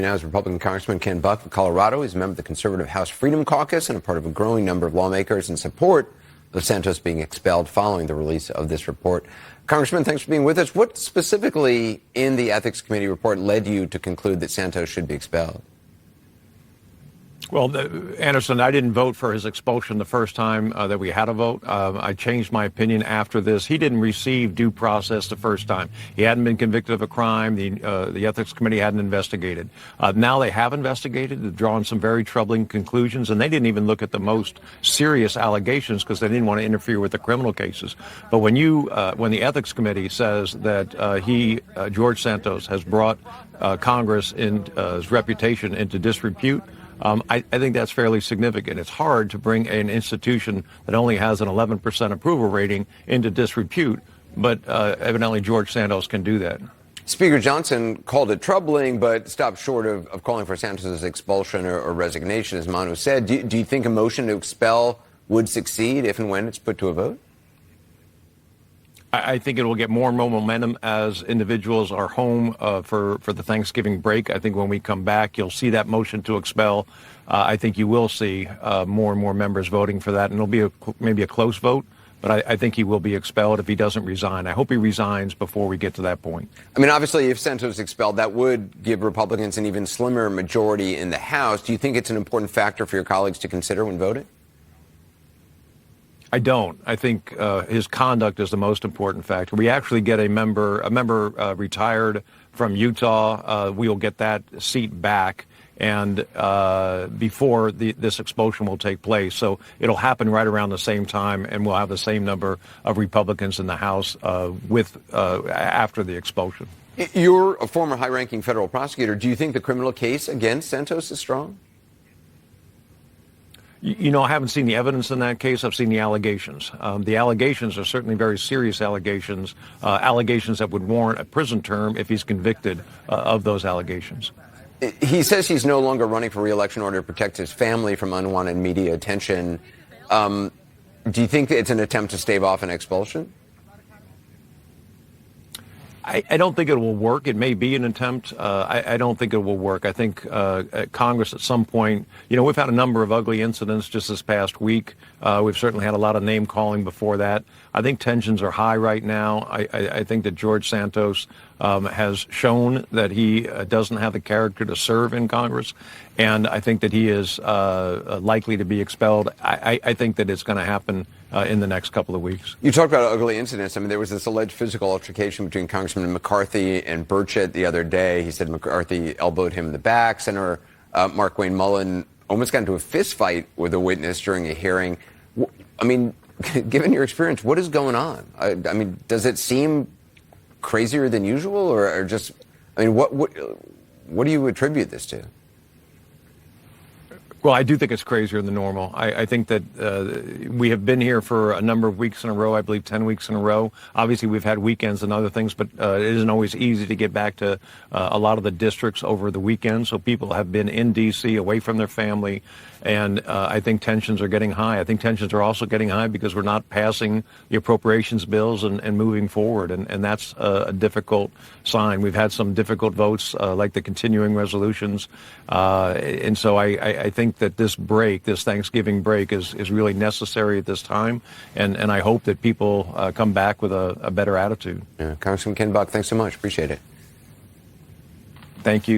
Now is Republican Congressman Ken Buck of Colorado. He's a member of the conservative House Freedom Caucus and a part of a growing number of lawmakers in support of Santos being expelled following the release of this report. Congressman, thanks for being with us. What specifically in the Ethics Committee report led you to conclude that Santos should be expelled? Well, Anderson, I didn't vote for his expulsion the first time that we had a vote. I changed my opinion after this. He didn't receive due process the first time. He hadn't been convicted of a crime. The Ethics Committee hadn't investigated. Now they have investigated. They've drawn some very troubling conclusions, and they didn't even look at the most serious allegations because they didn't want to interfere with the criminal cases. But when the Ethics Committee says that George Santos, has brought Congress and his reputation into disrepute, I think that's fairly significant. It's hard to bring an institution that only has an 11% approval rating into disrepute, but evidently George Santos can do that. Speaker Johnson called it troubling, but stopped short of calling for Santos' expulsion or resignation, as Manu said. Do you think a motion to expel would succeed if and when it's put to a vote? I think it will get more and more momentum as individuals are home for the Thanksgiving break. I think when we come back, you'll see that motion to expel. I think you will see more and more members voting for that, and it'll be maybe a close vote. But I think he will be expelled if he doesn't resign. I hope he resigns before we get to that point. I mean, obviously, if Santos is expelled, that would give Republicans an even slimmer majority in the House. Do you think it's an important factor for your colleagues to consider when voting? I don't. I think his conduct is the most important factor. We actually get a member retired from Utah. We'll get that seat back, and before this expulsion will take place. So it'll happen right around the same time, and we'll have the same number of Republicans in the House after the expulsion. You're a former high-ranking federal prosecutor. Do you think the criminal case against Santos is strong? You know, I haven't seen the evidence in that case. I've seen the allegations. The allegations are certainly very serious allegations, allegations that would warrant a prison term if he's convicted of those allegations. He says he's no longer running for re-election in order to protect his family from unwanted media attention. Do you think it's an attempt to stave off an expulsion? I don't think it will work. It may be an attempt. I don't think it will work. I think Congress at some point, you know, we've had a number of ugly incidents just this past week. We've certainly had a lot of name calling before that. I think tensions are high right now. I think that George Santos has shown that he doesn't have the character to serve in Congress, and I think that he is likely to be expelled. I think that it's going to happen in the next couple of weeks. You talked about ugly incidents. I mean, there was this alleged physical altercation between Congressman McCarthy and Burchett the other day. He said McCarthy elbowed him in the back. Senator Mark Wayne Mullen almost got into a fist fight with a witness during a hearing. I mean, given your experience, what is going on? I mean, does it seem crazier than usual, or just, I mean, what do you attribute this to? Well, I do think it's crazier than normal. I think that we have been here for a number of weeks in a row, I believe 10 weeks in a row. Obviously, we've had weekends and other things, but it isn't always easy to get back to a lot of the districts over the weekend. So people have been in D.C., away from their family, and I think tensions are getting high. I think tensions are also getting high because we're not passing the appropriations bills and moving forward, and that's a difficult sign. We've had some difficult votes, like the continuing resolutions, and so I think that this Thanksgiving break is really necessary at this time, and I hope that people come back with a better attitude. Yeah. Congressman Ken Buck, thanks so much. Appreciate it. Thank you.